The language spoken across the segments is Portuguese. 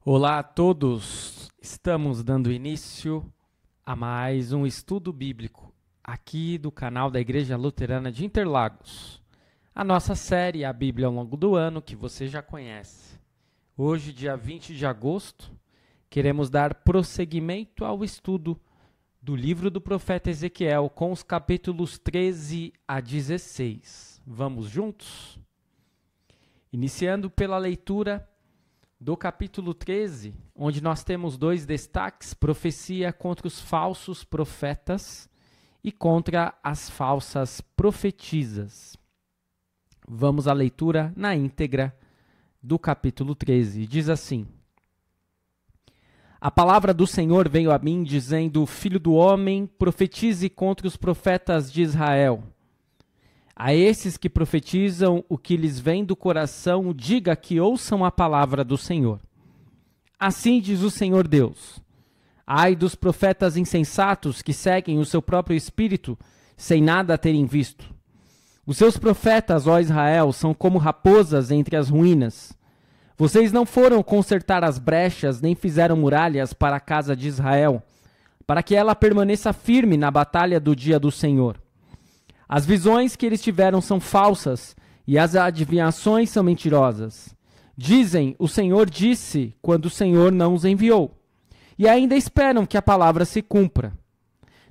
Olá a todos! Estamos dando início a mais um estudo bíblico aqui do canal da Igreja Luterana de Interlagos. A nossa série, a Bíblia ao longo do ano, que você já conhece. Hoje, dia 20 de agosto, queremos dar prosseguimento ao estudo do livro do profeta Ezequiel com os capítulos 13 a 16. Vamos juntos? Iniciando pela leitura do capítulo 13, onde nós temos dois destaques: profecia contra os falsos profetas e contra as falsas profetisas. Vamos à leitura na íntegra do capítulo 13. Diz assim: A palavra do Senhor veio a mim, dizendo: Filho do homem, profetize contra os profetas de Israel. A esses que profetizam o que lhes vem do coração, diga que ouçam a palavra do Senhor. Assim diz o Senhor Deus: Ai dos profetas insensatos que seguem o seu próprio espírito, sem nada terem visto. Os seus profetas, ó Israel, são como raposas entre as ruínas. Vocês não foram consertar as brechas, nem fizeram muralhas para a casa de Israel, para que ela permaneça firme na batalha do dia do Senhor. As visões que eles tiveram são falsas e as adivinhações são mentirosas. Dizem: o Senhor disse, quando o Senhor não os enviou. E ainda esperam que a palavra se cumpra.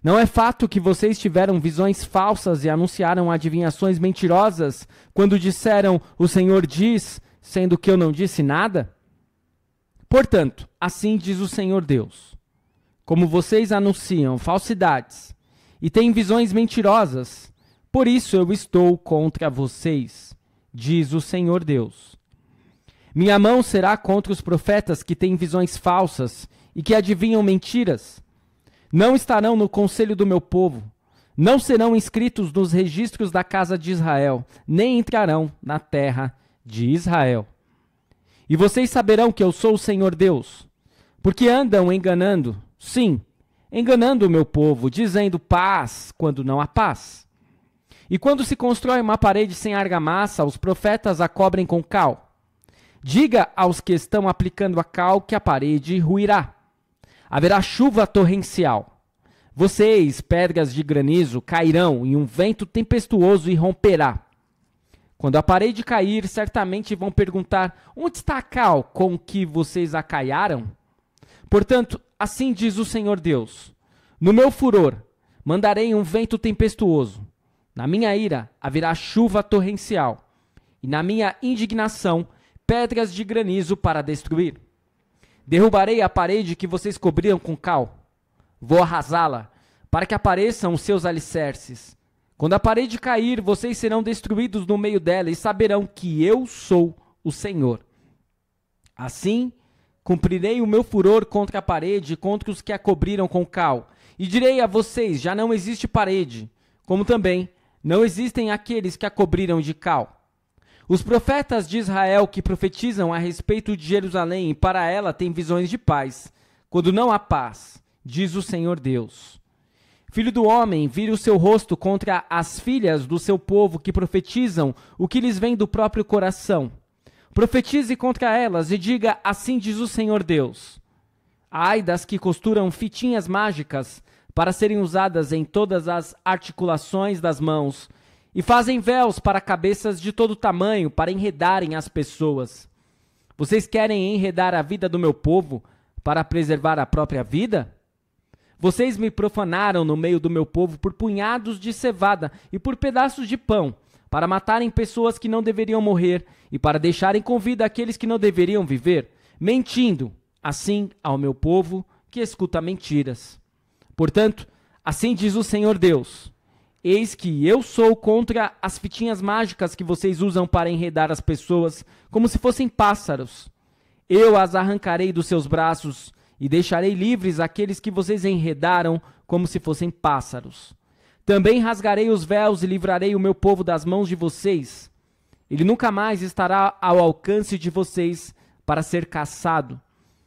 Não é fato que vocês tiveram visões falsas e anunciaram adivinhações mentirosas quando disseram: o Senhor diz, sendo que eu não disse nada? Portanto, assim diz o Senhor Deus: como vocês anunciam falsidades e têm visões mentirosas, por isso eu estou contra vocês, diz o Senhor Deus. Minha mão será contra os profetas que têm visões falsas e que adivinham mentiras. Não estarão no conselho do meu povo, não serão inscritos nos registros da casa de Israel, nem entrarão na terra de Israel. E vocês saberão que eu sou o Senhor Deus, porque andam enganando, sim, enganando o meu povo, dizendo paz quando não há paz. E quando se constrói uma parede sem argamassa, os profetas a cobrem com cal. Diga aos que estão aplicando a cal que a parede ruirá. Haverá chuva torrencial. Vocês, pedras de granizo, cairão e um vento tempestuoso irromperá. Quando a parede cair, certamente vão perguntar: onde está a cal com que vocês a caiaram? Portanto, assim diz o Senhor Deus: no meu furor mandarei um vento tempestuoso. Na minha ira haverá chuva torrencial, e na minha indignação pedras de granizo para destruir. Derrubarei a parede que vocês cobriram com cal. Vou arrasá-la, para que apareçam os seus alicerces. Quando a parede cair, vocês serão destruídos no meio dela e saberão que eu sou o Senhor. Assim, cumprirei o meu furor contra a parede e contra os que a cobriram com cal. E direi a vocês: já não existe parede, como também não existem aqueles que a cobriram de cal. Os profetas de Israel que profetizam a respeito de Jerusalém e para ela têm visões de paz, quando não há paz, diz o Senhor Deus. Filho do homem, vire o seu rosto contra as filhas do seu povo que profetizam o que lhes vem do próprio coração. Profetize contra elas e diga: assim diz o Senhor Deus. Ai das que costuram fitinhas mágicas para serem usadas em todas as articulações das mãos, e fazem véus para cabeças de todo tamanho para enredarem as pessoas. Vocês querem enredar a vida do meu povo para preservar a própria vida? Vocês me profanaram no meio do meu povo por punhados de cevada e por pedaços de pão, para matarem pessoas que não deveriam morrer e para deixarem com vida aqueles que não deveriam viver, mentindo, assim, ao meu povo que escuta mentiras. Portanto, assim diz o Senhor Deus: eis que eu sou contra as fitinhas mágicas que vocês usam para enredar as pessoas como se fossem pássaros. Eu as arrancarei dos seus braços e deixarei livres aqueles que vocês enredaram como se fossem pássaros. Também rasgarei os véus e livrarei o meu povo das mãos de vocês. Ele nunca mais estará ao alcance de vocês para ser caçado.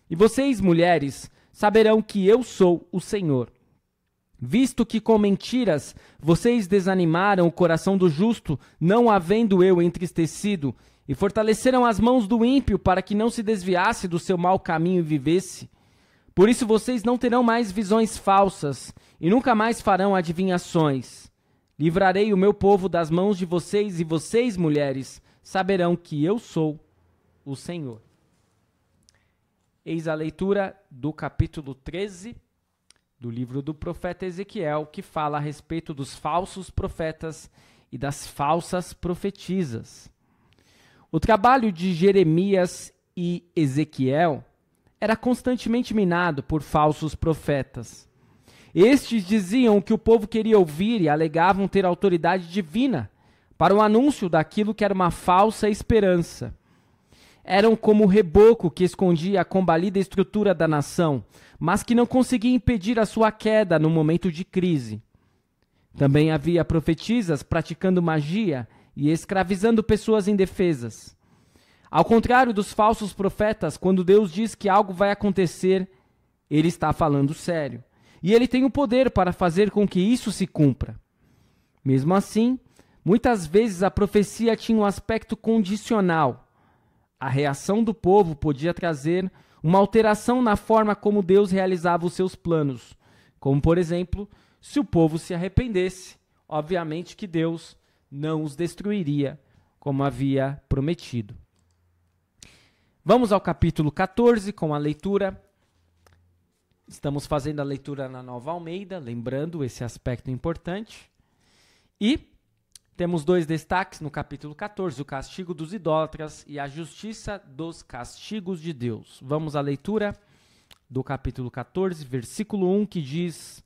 E vocês, mulheres, saberão que eu sou o Senhor. Visto que com mentiras vocês desanimaram o coração do justo, não havendo eu entristecido, e fortaleceram as mãos do ímpio para que não se desviasse do seu mau caminho e vivesse. Por isso vocês não terão mais visões falsas e nunca mais farão adivinhações. Livrarei o meu povo das mãos de vocês e vocês, mulheres, saberão que eu sou o Senhor. Eis a leitura do capítulo 13 do livro do profeta Ezequiel, que fala a respeito dos falsos profetas e das falsas profetisas. O trabalho de Jeremias e Ezequiel era constantemente minado por falsos profetas. Estes diziam o que o povo queria ouvir e alegavam ter autoridade divina para o anúncio daquilo que era uma falsa esperança. Eram como o reboco que escondia a combalida estrutura da nação, mas que não conseguia impedir a sua queda no momento de crise. Também havia profetisas praticando magia e escravizando pessoas indefesas. Ao contrário dos falsos profetas, quando Deus diz que algo vai acontecer, ele está falando sério. E ele tem o poder para fazer com que isso se cumpra. Mesmo assim, muitas vezes a profecia tinha um aspecto condicional. A reação do povo podia trazer uma alteração na forma como Deus realizava os seus planos. Como, por exemplo, se o povo se arrependesse, obviamente que Deus não os destruiria, como havia prometido. Vamos ao capítulo 14 com a leitura. Estamos fazendo a leitura na Nova Almeida, lembrando esse aspecto importante. E temos dois destaques no capítulo 14, o castigo dos idólatras e a justiça dos castigos de Deus. Vamos à leitura do capítulo 14, versículo 1, que diz: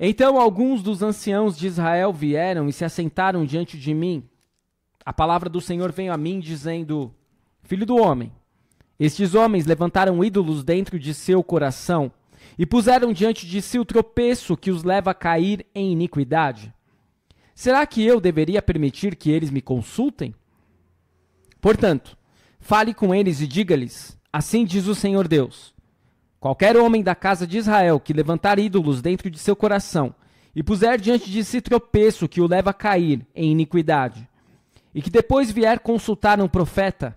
Então alguns dos anciãos de Israel vieram e se assentaram diante de mim. A palavra do Senhor veio a mim, dizendo: Filho do homem, estes homens levantaram ídolos dentro de seu coração e puseram diante de si o tropeço que os leva a cair em iniquidade. Será que eu deveria permitir que eles me consultem? Portanto, fale com eles e diga-lhes: Assim diz o Senhor Deus: Qualquer homem da casa de Israel que levantar ídolos dentro de seu coração e puser diante de si tropeço que o leva a cair em iniquidade, e que depois vier consultar um profeta,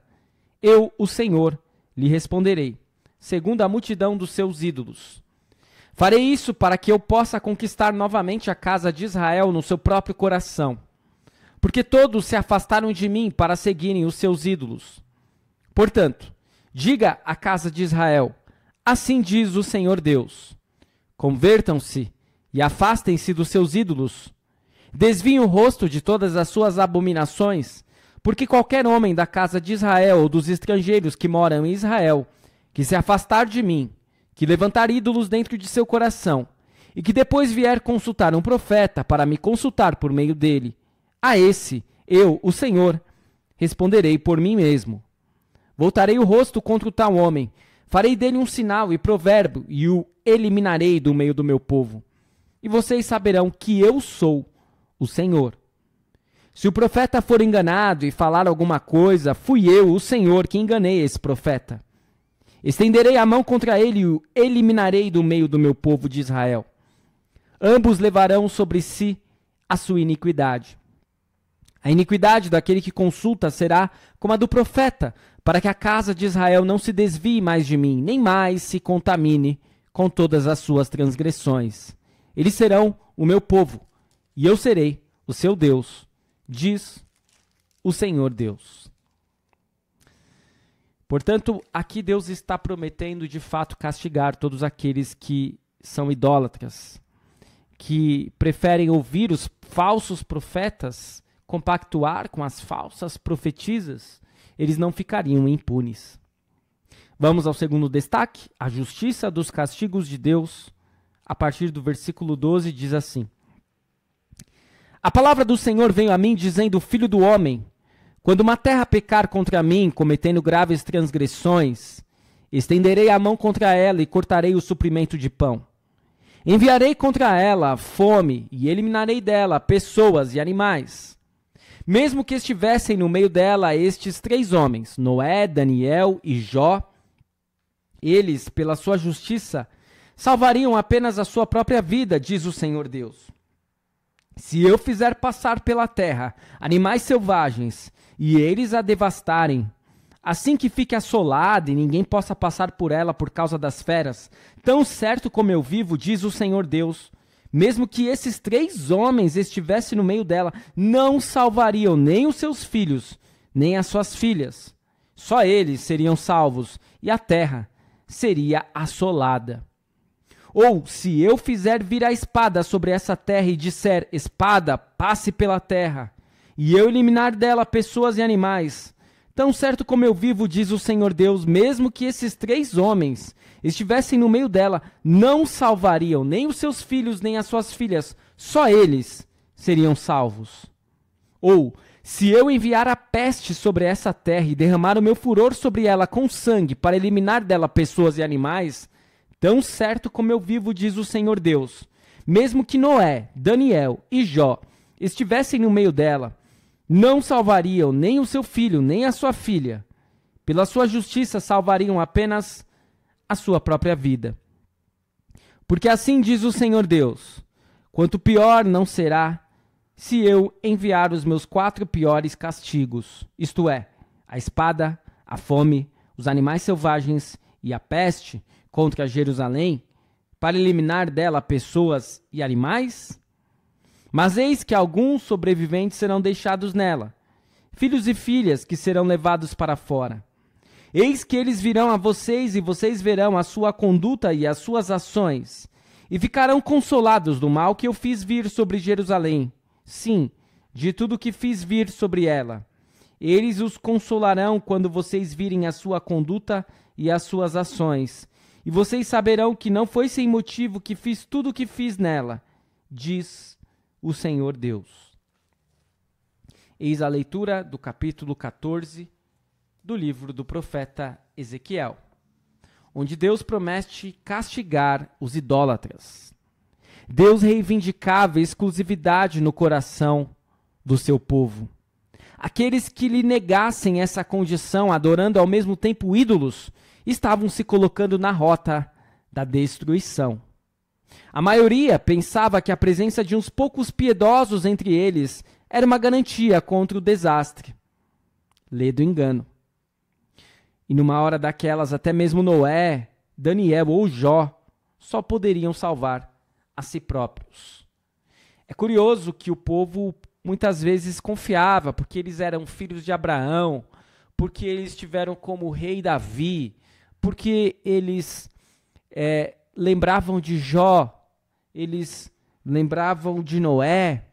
eu, o Senhor, lhe responderei, segundo a multidão dos seus ídolos. Farei isso para que eu possa conquistar novamente a casa de Israel no seu próprio coração, porque todos se afastaram de mim para seguirem os seus ídolos. Portanto, diga à casa de Israel: Assim diz o Senhor Deus: Convertam-se e afastem-se dos seus ídolos. Desviem o rosto de todas as suas abominações, porque qualquer homem da casa de Israel ou dos estrangeiros que moram em Israel, que se afastar de mim, que levantar ídolos dentro de seu coração, e que depois vier consultar um profeta para me consultar por meio dele, a esse, eu, o Senhor, responderei por mim mesmo. Voltarei o rosto contra o tal homem, farei dele um sinal e provérbio, e o eliminarei do meio do meu povo. E vocês saberão que eu sou o Senhor. Se o profeta for enganado e falar alguma coisa, fui eu, o Senhor, que enganei esse profeta. Estenderei a mão contra ele e o eliminarei do meio do meu povo de Israel. Ambos levarão sobre si a sua iniquidade. A iniquidade daquele que consulta será como a do profeta, para que a casa de Israel não se desvie mais de mim, nem mais se contamine com todas as suas transgressões. Eles serão o meu povo, e eu serei o seu Deus, diz o Senhor Deus. Portanto, aqui Deus está prometendo de fato castigar todos aqueles que são idólatras, que preferem ouvir os falsos profetas, compactuar com as falsas profetisas. Eles não ficariam impunes. Vamos ao segundo destaque, a justiça dos castigos de Deus. A partir do versículo 12 diz assim: A palavra do Senhor veio a mim dizendo: Filho do homem, quando uma terra pecar contra mim, cometendo graves transgressões, estenderei a mão contra ela e cortarei o suprimento de pão. Enviarei contra ela fome e eliminarei dela pessoas e animais. Mesmo que estivessem no meio dela estes 3 homens, Noé, Daniel e Jó, eles, pela sua justiça, salvariam apenas a sua própria vida, diz o Senhor Deus. Se eu fizer passar pela terra animais selvagens e eles a devastarem, assim que fique assolada e ninguém possa passar por ela por causa das feras, tão certo como eu vivo, diz o Senhor Deus, mesmo que esses 3 homens estivessem no meio dela, não salvariam nem os seus filhos, nem as suas filhas. Só eles seriam salvos, e a terra seria assolada. Ou, se eu fizer vir a espada sobre essa terra e disser, espada, passe pela terra, e eu eliminar dela pessoas e animais, tão certo como eu vivo, diz o Senhor Deus, mesmo que esses 3 homens estivessem no meio dela, não salvariam nem os seus filhos, nem as suas filhas, só eles seriam salvos. Ou, se eu enviar a peste sobre essa terra e derramar o meu furor sobre ela com sangue para eliminar dela pessoas e animais, tão certo como eu vivo, diz o Senhor Deus, mesmo que Noé, Daniel e Jó estivessem no meio dela, não salvariam nem o seu filho, nem a sua filha. Pela sua justiça salvariam apenas a sua própria vida. Porque assim diz o Senhor Deus, quanto pior não será se eu enviar os meus 4 piores castigos, isto é, a espada, a fome, os animais selvagens e a peste contra Jerusalém, para eliminar dela pessoas e animais? Mas eis que alguns sobreviventes serão deixados nela, filhos e filhas que serão levados para fora. Eis que eles virão a vocês e vocês verão a sua conduta e as suas ações, e ficarão consolados do mal que eu fiz vir sobre Jerusalém. Sim, de tudo que fiz vir sobre ela. Eles os consolarão quando vocês virem a sua conduta e as suas ações. E vocês saberão que não foi sem motivo que fiz tudo o que fiz nela, diz o Senhor Deus. Eis a leitura do capítulo 14 do livro do profeta Ezequiel, onde Deus promete castigar os idólatras. Deus reivindicava exclusividade no coração do seu povo. Aqueles que lhe negassem essa condição, adorando ao mesmo tempo ídolos, estavam se colocando na rota da destruição. A maioria pensava que a presença de uns poucos piedosos entre eles era uma garantia contra o desastre. Lê do engano. E numa hora daquelas, até mesmo Noé, Daniel ou Jó só poderiam salvar a si próprios. É curioso que o povo muitas vezes confiava, porque eles eram filhos de Abraão, porque eles tiveram como rei Davi, porque eles lembravam de Jó, eles lembravam de Noé.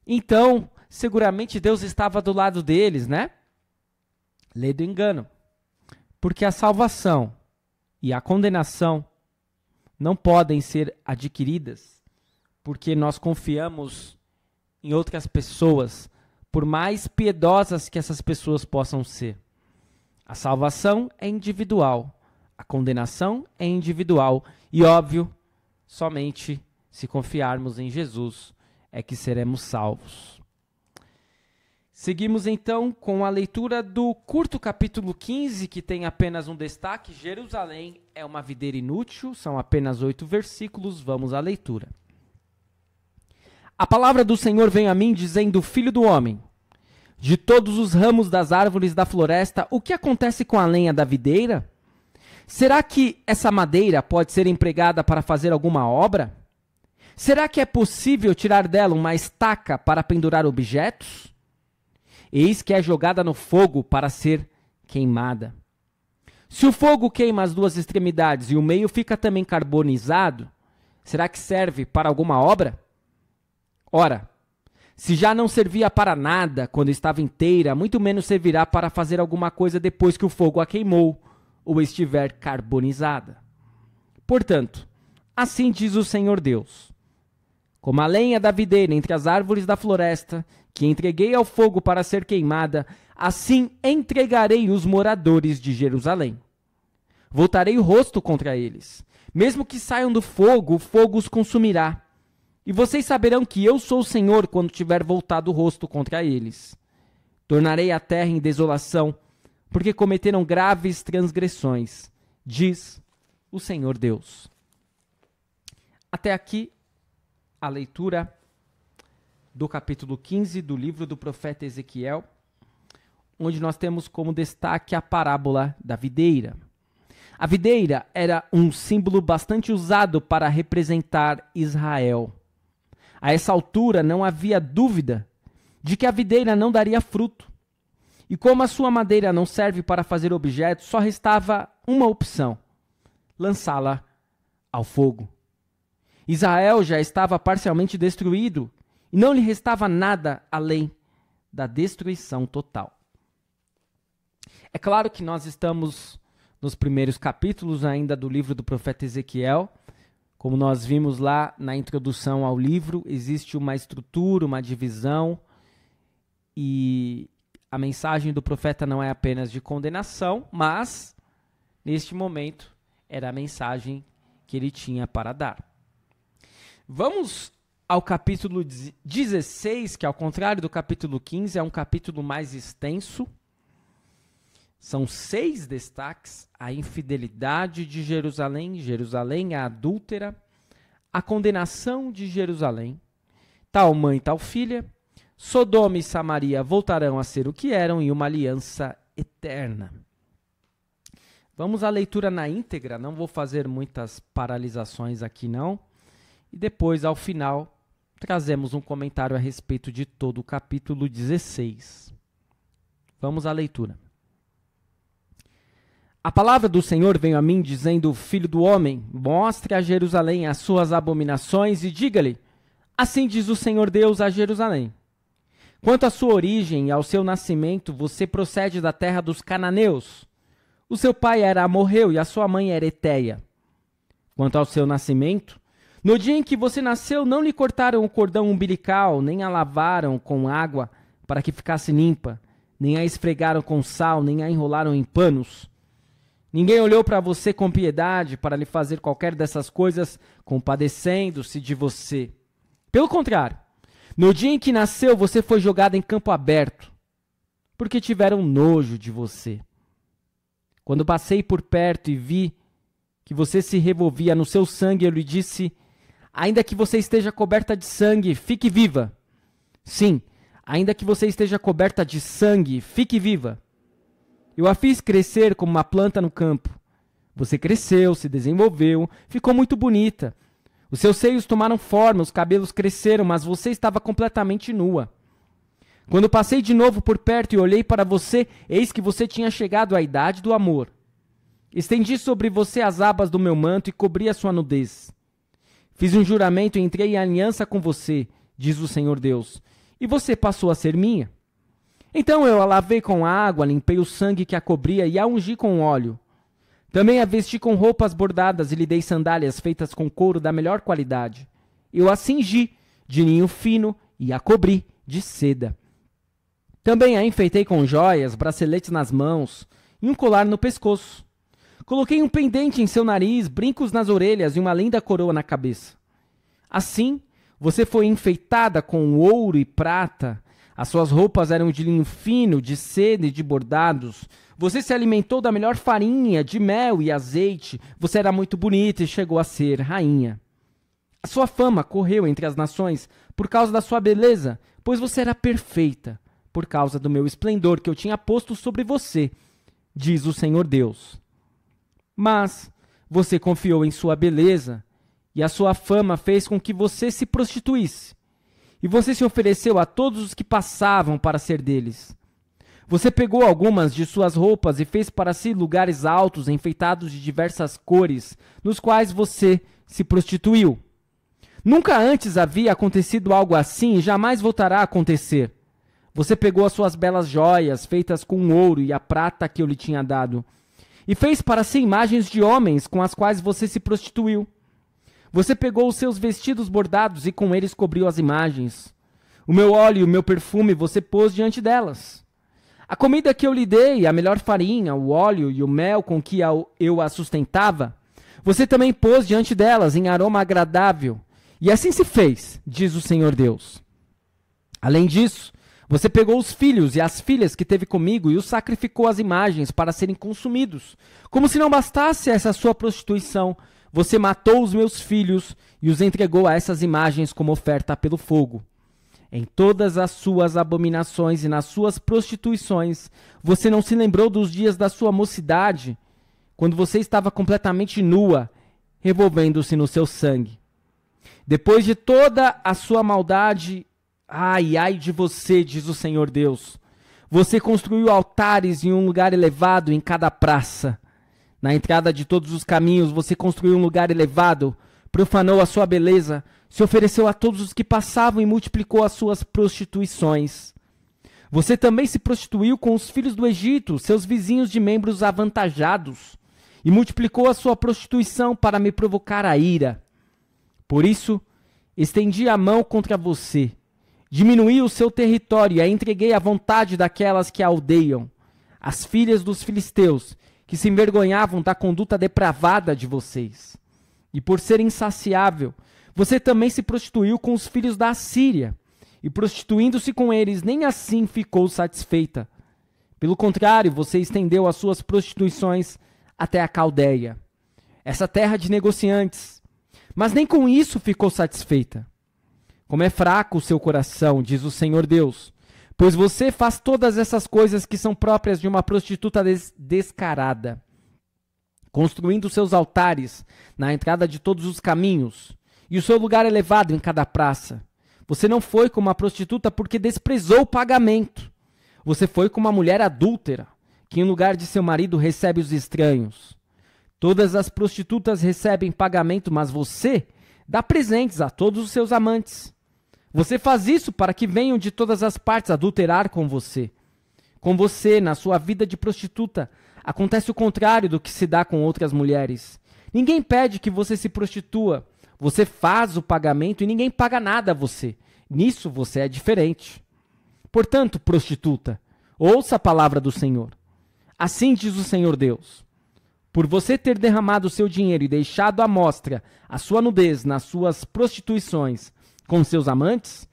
Então, seguramente Deus estava do lado deles, né? Lê do engano. Porque a salvação e a condenação não podem ser adquiridas porque nós confiamos em outras pessoas, por mais piedosas que essas pessoas possam ser. A salvação é individual, a condenação é individual e, óbvio, somente se confiarmos em Jesus é que seremos salvos. Seguimos então com a leitura do curto capítulo 15, que tem apenas um destaque: Jerusalém é uma videira inútil, são apenas 8 versículos, vamos à leitura. A palavra do Senhor vem a mim dizendo: Filho do homem, de todos os ramos das árvores da floresta, o que acontece com a lenha da videira? Será que essa madeira pode ser empregada para fazer alguma obra? Será que é possível tirar dela uma estaca para pendurar objetos? Eis que é jogada no fogo para ser queimada. Se o fogo queima as 2 extremidades e o meio fica também carbonizado, será que serve para alguma obra? Ora, se já não servia para nada quando estava inteira, muito menos servirá para fazer alguma coisa depois que o fogo a queimou ou estiver carbonizada. Portanto, assim diz o Senhor Deus: como a lenha da videira entre as árvores da floresta, que entreguei ao fogo para ser queimada, assim entregarei os moradores de Jerusalém. Voltarei o rosto contra eles. Mesmo que saiam do fogo, o fogo os consumirá. E vocês saberão que eu sou o Senhor quando tiver voltado o rosto contra eles. Tornarei a terra em desolação, porque cometeram graves transgressões, diz o Senhor Deus. Até aqui a leitura do capítulo 15 do livro do profeta Ezequiel, onde nós temos como destaque a parábola da videira. A videira era um símbolo bastante usado para representar Israel. A essa altura não havia dúvida de que a videira não daria fruto. E como a sua madeira não serve para fazer objetos, só restava uma opção: lançá-la ao fogo. Israel já estava parcialmente destruído e não lhe restava nada além da destruição total. É claro que nós estamos nos primeiros capítulos ainda do livro do profeta Ezequiel. Como nós vimos lá na introdução ao livro, existe uma estrutura, uma divisão, e a mensagem do profeta não é apenas de condenação, mas, neste momento, era a mensagem que ele tinha para dar. Vamos ao capítulo 16, que ao contrário do capítulo 15, é um capítulo mais extenso. São 6 destaques: a infidelidade de Jerusalém, Jerusalém a adúltera, a condenação de Jerusalém, tal mãe, tal filha, Sodoma e Samaria voltarão a ser o que eram e uma aliança eterna. Vamos à leitura na íntegra, não vou fazer muitas paralisações aqui não. E depois, ao final, trazemos um comentário a respeito de todo o capítulo 16. Vamos à leitura. A palavra do Senhor veio a mim, dizendo: Filho do homem, mostre a Jerusalém as suas abominações e diga-lhe: assim diz o Senhor Deus a Jerusalém. Quanto à sua origem e ao seu nascimento, você procede da terra dos cananeus. O seu pai era amorreu e a sua mãe era eteia. Quanto ao seu nascimento, no dia em que você nasceu, não lhe cortaram o cordão umbilical, nem a lavaram com água para que ficasse limpa, nem a esfregaram com sal, nem a enrolaram em panos. Ninguém olhou para você com piedade para lhe fazer qualquer dessas coisas, compadecendo-se de você. Pelo contrário, no dia em que nasceu, você foi jogado em campo aberto, porque tiveram nojo de você. Quando passei por perto e vi que você se revolvia no seu sangue, eu lhe disse: ainda que você esteja coberta de sangue, fique viva. Sim, ainda que você esteja coberta de sangue, fique viva. Eu a fiz crescer como uma planta no campo. Você cresceu, se desenvolveu, ficou muito bonita. Os seus seios tomaram forma, os cabelos cresceram, mas você estava completamente nua. Quando passei de novo por perto e olhei para você, eis que você tinha chegado à idade do amor. Estendi sobre você as abas do meu manto e cobri a sua nudez. Fiz um juramento e entrei em aliança com você, diz o Senhor Deus, e você passou a ser minha. Então eu a lavei com água, limpei o sangue que a cobria e a ungi com óleo. Também a vesti com roupas bordadas e lhe dei sandálias feitas com couro da melhor qualidade. Eu a cingi de linho fino e a cobri de seda. Também a enfeitei com joias, braceletes nas mãos e um colar no pescoço. Coloquei um pendente em seu nariz, brincos nas orelhas e uma linda coroa na cabeça. Assim, você foi enfeitada com ouro e prata. As suas roupas eram de linho fino, de seda e de bordados. Você se alimentou da melhor farinha, de mel e azeite. Você era muito bonita e chegou a ser rainha. A sua fama correu entre as nações por causa da sua beleza, pois você era perfeita, por causa do meu esplendor que eu tinha posto sobre você, diz o Senhor Deus. Mas você confiou em sua beleza, e a sua fama fez com que você se prostituísse. E você se ofereceu a todos os que passavam para ser deles. Você pegou algumas de suas roupas e fez para si lugares altos, enfeitados de diversas cores, nos quais você se prostituiu. Nunca antes havia acontecido algo assim e jamais voltará a acontecer. Você pegou as suas belas joias, feitas com ouro e a prata que eu lhe tinha dado, e fez para si imagens de homens com as quais você se prostituiu. Você pegou os seus vestidos bordados e com eles cobriu as imagens. O meu óleo e o meu perfume você pôs diante delas. A comida que eu lhe dei, a melhor farinha, o óleo e o mel com que eu a sustentava, você também pôs diante delas em aroma agradável. E assim se fez, diz o Senhor Deus. Além disso, você pegou os filhos e as filhas que teve comigo e os sacrificou às imagens para serem consumidos. Como se não bastasse essa sua prostituição, você matou os meus filhos e os entregou a essas imagens como oferta pelo fogo. Em todas as suas abominações e nas suas prostituições, você não se lembrou dos dias da sua mocidade, quando você estava completamente nua, revolvendo-se no seu sangue. Depois de toda a sua maldade, ai, ai de você, diz o Senhor Deus. Você construiu altares em um lugar elevado em cada praça. Na entrada de todos os caminhos, você construiu um lugar elevado, profanou a sua beleza, se ofereceu a todos os que passavam e multiplicou as suas prostituições. Você também se prostituiu com os filhos do Egito, seus vizinhos de membros avantajados, e multiplicou a sua prostituição para me provocar a ira. Por isso, estendi a mão contra você, diminuí o seu território e a entreguei à vontade daquelas que a odeiam, as filhas dos filisteus, que se envergonhavam da conduta depravada de vocês. E por ser insaciável, você também se prostituiu com os filhos da Assíria, e prostituindo-se com eles, nem assim ficou satisfeita. Pelo contrário, você estendeu as suas prostituições até a Caldeia, essa terra de negociantes. Mas nem com isso ficou satisfeita. Como é fraco o seu coração, diz o Senhor Deus, pois você faz todas essas coisas que são próprias de uma prostituta descarada, construindo seus altares na entrada de todos os caminhos, e o seu lugar elevado em cada praça. Você não foi como uma prostituta porque desprezou o pagamento. Você foi como uma mulher adúltera, que em lugar de seu marido recebe os estranhos. Todas as prostitutas recebem pagamento, mas você dá presentes a todos os seus amantes. Você faz isso para que venham de todas as partes adulterar com você. Com você, na sua vida de prostituta, acontece o contrário do que se dá com outras mulheres. Ninguém pede que você se prostitua. Você faz o pagamento e ninguém paga nada a você. Nisso você é diferente. Portanto, prostituta, ouça a palavra do Senhor. Assim diz o Senhor Deus. Por você ter derramado o seu dinheiro e deixado à mostra a sua nudez nas suas prostituições com seus amantes,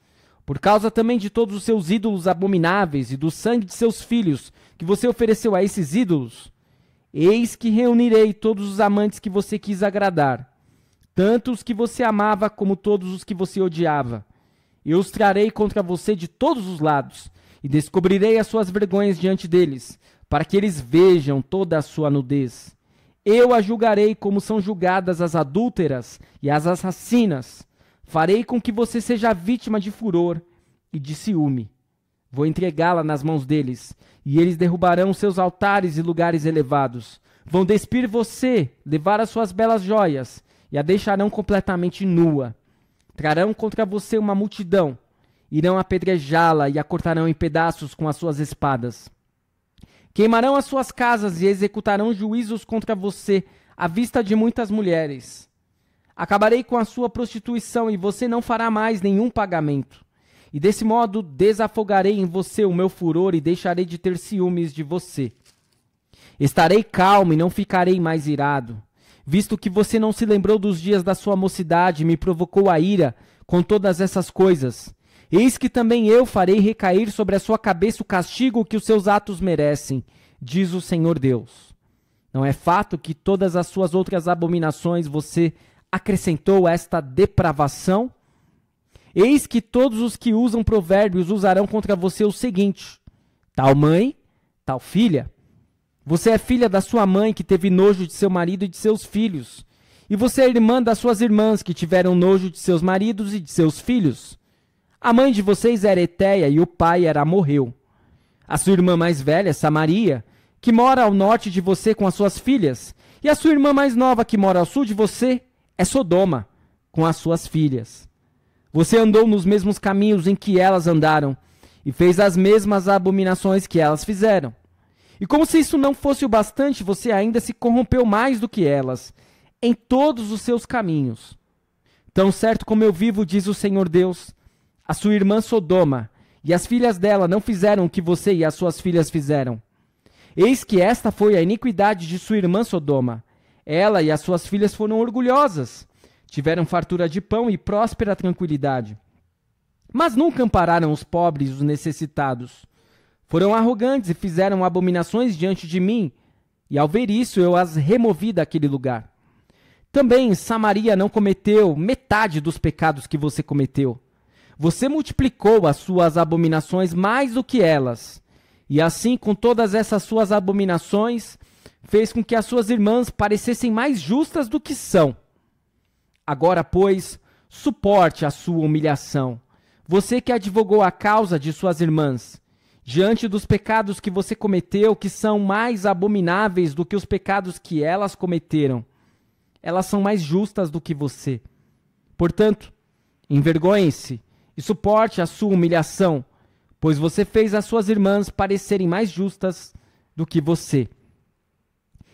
por causa também de todos os seus ídolos abomináveis e do sangue de seus filhos que você ofereceu a esses ídolos, eis que reunirei todos os amantes que você quis agradar, tanto os que você amava como todos os que você odiava. Eu os trarei contra você de todos os lados e descobrirei as suas vergonhas diante deles, para que eles vejam toda a sua nudez. Eu a julgarei como são julgadas as adúlteras e as assassinas. Farei com que você seja vítima de furor e de ciúme. Vou entregá-la nas mãos deles, e eles derrubarão seus altares e lugares elevados. Vão despir você, levar as suas belas joias, e a deixarão completamente nua. Trarão contra você uma multidão, irão apedrejá-la e a cortarão em pedaços com as suas espadas. Queimarão as suas casas e executarão juízos contra você à vista de muitas mulheres. Acabarei com a sua prostituição e você não fará mais nenhum pagamento. E desse modo desafogarei em você o meu furor e deixarei de ter ciúmes de você. Estarei calmo e não ficarei mais irado, visto que você não se lembrou dos dias da sua mocidade e me provocou a ira com todas essas coisas. Eis que também eu farei recair sobre a sua cabeça o castigo que os seus atos merecem, diz o Senhor Deus. Não é fato que todas as suas outras abominações você acrescentou esta depravação? Eis que todos os que usam provérbios usarão contra você o seguinte: tal mãe, tal filha. Você é filha da sua mãe, que teve nojo de seu marido e de seus filhos. E você é irmã das suas irmãs, que tiveram nojo de seus maridos e de seus filhos. A mãe de vocês era Eteia e o pai era Amorreu. A sua irmã mais velha, Samaria, que mora ao norte de você com as suas filhas. E a sua irmã mais nova, que mora ao sul de você, é Sodoma, com as suas filhas. Você andou nos mesmos caminhos em que elas andaram, e fez as mesmas abominações que elas fizeram. E como se isso não fosse o bastante, você ainda se corrompeu mais do que elas, em todos os seus caminhos. Tão certo como eu vivo, diz o Senhor Deus, a sua irmã Sodoma e as filhas dela não fizeram o que você e as suas filhas fizeram. Eis que esta foi a iniquidade de sua irmã Sodoma. Ela e as suas filhas foram orgulhosas, tiveram fartura de pão e próspera tranquilidade. Mas nunca ampararam os pobres e os necessitados. Foram arrogantes e fizeram abominações diante de mim, e ao ver isso eu as removi daquele lugar. Também Samaria não cometeu metade dos pecados que você cometeu. Você multiplicou as suas abominações mais do que elas. E assim, com todas essas suas abominações, fez com que as suas irmãs parecessem mais justas do que são. Agora, pois, suporte a sua humilhação. Você que advogou a causa de suas irmãs, diante dos pecados que você cometeu, que são mais abomináveis do que os pecados que elas cometeram. Elas são mais justas do que você. Portanto, envergonhe-se e suporte a sua humilhação, pois você fez as suas irmãs parecerem mais justas do que você.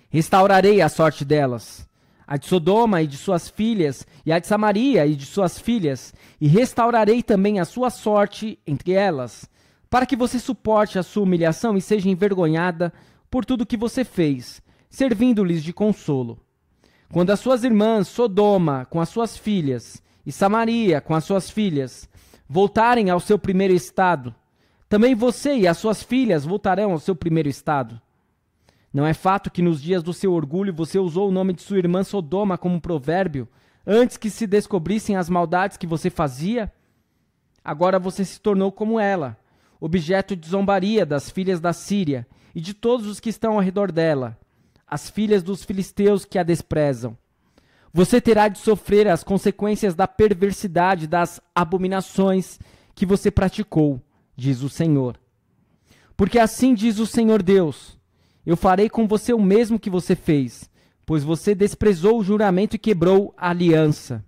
Restaurarei a sorte delas, a de Sodoma e de suas filhas, e a de Samaria e de suas filhas, e restaurarei também a sua sorte entre elas, para que você suporte a sua humilhação e seja envergonhada por tudo que você fez, servindo-lhes de consolo. Quando as suas irmãs, Sodoma com as suas filhas, e Samaria com as suas filhas, voltarem ao seu primeiro estado, também você e as suas filhas voltarão ao seu primeiro estado. Não é fato que nos dias do seu orgulho você usou o nome de sua irmã Sodoma como provérbio, antes que se descobrissem as maldades que você fazia? Agora você se tornou como ela, objeto de zombaria das filhas da Síria e de todos os que estão ao redor dela, as filhas dos filisteus que a desprezam. Você terá de sofrer as consequências da perversidade das abominações que você praticou, diz o Senhor. Porque assim diz o Senhor Deus: eu farei com você o mesmo que você fez, pois você desprezou o juramento e quebrou a aliança.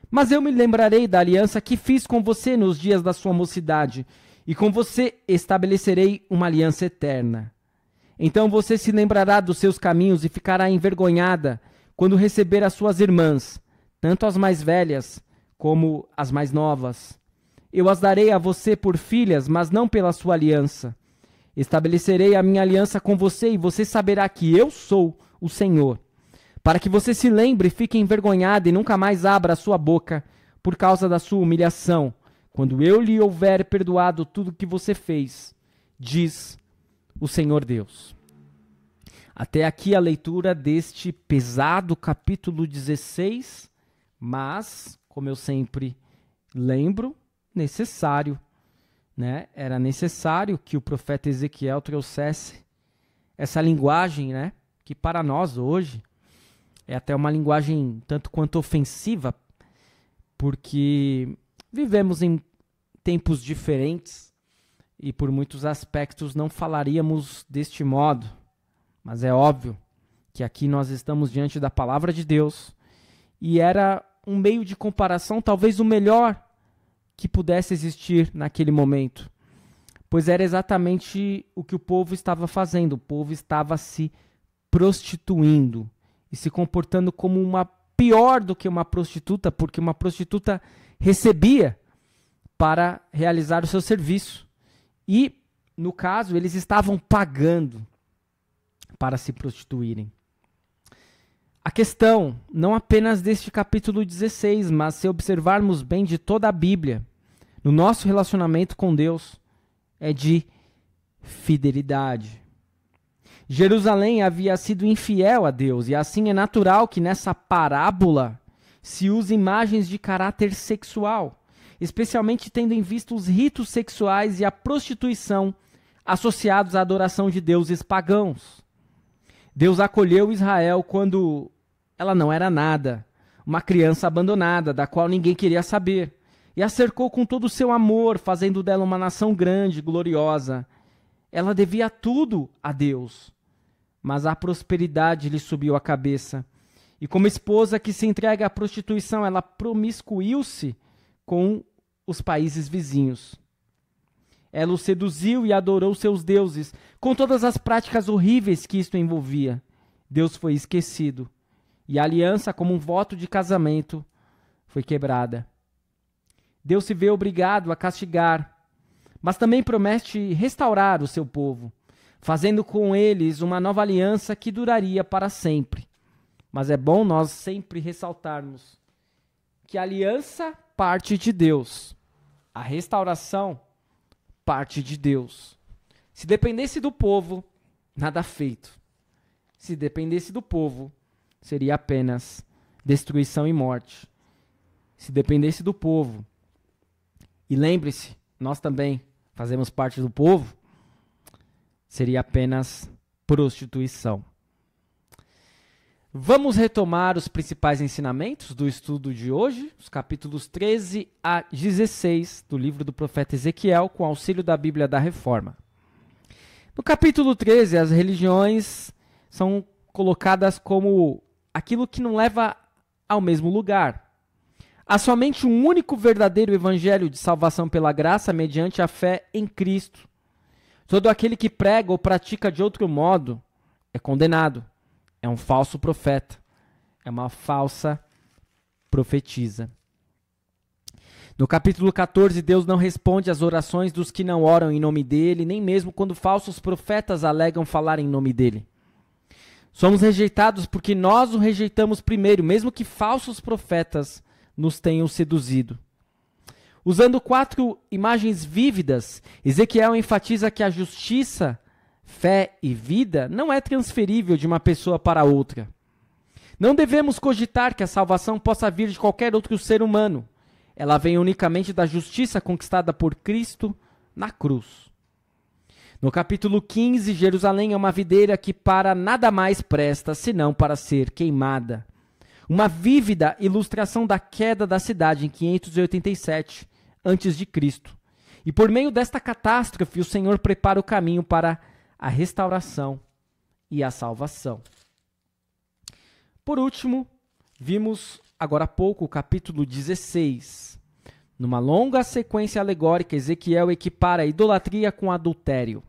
Mas eu me lembrarei da aliança que fiz com você nos dias da sua mocidade, e com você estabelecerei uma aliança eterna. Então você se lembrará dos seus caminhos e ficará envergonhada quando receber as suas irmãs, tanto as mais velhas como as mais novas. Eu as darei a você por filhas, mas não pela sua aliança. Estabelecerei a minha aliança com você e você saberá que eu sou o Senhor. Para que você se lembre e fique envergonhada e nunca mais abra a sua boca por causa da sua humilhação, quando eu lhe houver perdoado tudo o que você fez, diz o Senhor Deus. Até aqui a leitura deste pesado capítulo 16, mas, como eu sempre lembro, necessário, né? Era necessário que o profeta Ezequiel trouxesse essa linguagem, né? Que para nós hoje é até uma linguagem tanto quanto ofensiva, porque vivemos em tempos diferentes e por muitos aspectos não falaríamos deste modo. Mas é óbvio que aqui nós estamos diante da palavra de Deus e era um meio de comparação, talvez o melhor que pudesse existir naquele momento, pois era exatamente o que o povo estava fazendo. O povo estava se prostituindo e se comportando como uma pior do que uma prostituta, porque uma prostituta recebia para realizar o seu serviço e, no caso, eles estavam pagando para se prostituírem. A questão, não apenas deste capítulo 16, mas se observarmos bem de toda a Bíblia, no nosso relacionamento com Deus, é de fidelidade. Jerusalém havia sido infiel a Deus, e assim é natural que nessa parábola se use imagens de caráter sexual, especialmente tendo em vista os ritos sexuais e a prostituição associados à adoração de deuses pagãos. Deus acolheu Israel quando ela não era nada, uma criança abandonada, da qual ninguém queria saber, e a cercou com todo o seu amor, fazendo dela uma nação grande, gloriosa. Ela devia tudo a Deus, mas a prosperidade lhe subiu a cabeça, e como esposa que se entrega à prostituição, ela promiscuiu-se com os países vizinhos. Ela o seduziu e adorou seus deuses, com todas as práticas horríveis que isto envolvia. Deus foi esquecido, e a aliança, como um voto de casamento, foi quebrada. Deus se vê obrigado a castigar, mas também promete restaurar o seu povo, fazendo com eles uma nova aliança que duraria para sempre. Mas é bom nós sempre ressaltarmos que a aliança parte de Deus, a restauração parte de Deus. Se dependesse do povo, nada feito. Se dependesse do povo, seria apenas destruição e morte. Se dependesse do povo, e lembre-se, nós também fazemos parte do povo, seria apenas prostituição. Vamos retomar os principais ensinamentos do estudo de hoje, os capítulos 13 a 16 do livro do profeta Ezequiel, com auxílio da Bíblia da Reforma. No capítulo 13, as religiões são colocadas como aquilo que não leva ao mesmo lugar. Há somente um único verdadeiro evangelho de salvação pela graça mediante a fé em Cristo. Todo aquele que prega ou pratica de outro modo é condenado. É um falso profeta. É uma falsa profetisa. No capítulo 14, Deus não responde às orações dos que não oram em nome dele, nem mesmo quando falsos profetas alegam falar em nome dele. Somos rejeitados porque nós o rejeitamos primeiro, mesmo que falsos profetas nos tenham seduzido. Usando 4 imagens vívidas, Ezequiel enfatiza que a justiça, fé e vida não é transferível de uma pessoa para outra. Não devemos cogitar que a salvação possa vir de qualquer outro ser humano. Ela vem unicamente da justiça conquistada por Cristo na cruz. No capítulo 15, Jerusalém é uma videira que para nada mais presta senão para ser queimada. Uma vívida ilustração da queda da cidade em 587 a.C. E por meio desta catástrofe, o Senhor prepara o caminho para a restauração e a salvação. Por último, vimos agora há pouco o capítulo 16. Numa longa sequência alegórica, Ezequiel equipara a idolatria com adultério.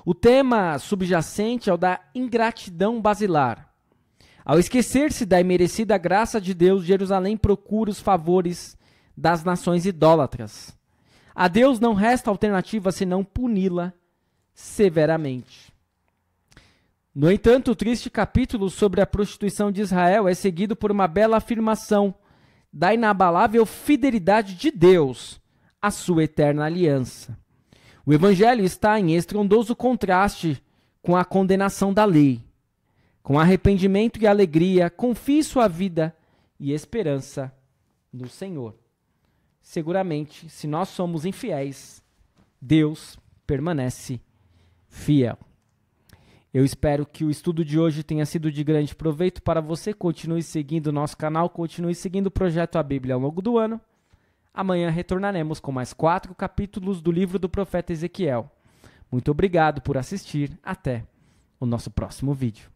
O tema subjacente é o da ingratidão basilar. Ao esquecer-se da imerecida graça de Deus, Jerusalém procura os favores das nações idólatras. A Deus não resta alternativa senão puni-la severamente. No entanto, o triste capítulo sobre a prostituição de Israel é seguido por uma bela afirmação da inabalável fidelidade de Deus à sua eterna aliança. O Evangelho está em estrondoso contraste com a condenação da lei. Com arrependimento e alegria, confie sua vida e esperança no Senhor. Seguramente, se nós somos infiéis, Deus permanece fiel. Eu espero que o estudo de hoje tenha sido de grande proveito para você. Continue seguindo o nosso canal, continue seguindo o Projeto A Bíblia ao longo do ano. Amanhã retornaremos com mais 4 capítulos do livro do profeta Ezequiel. Muito obrigado por assistir. Até o nosso próximo vídeo.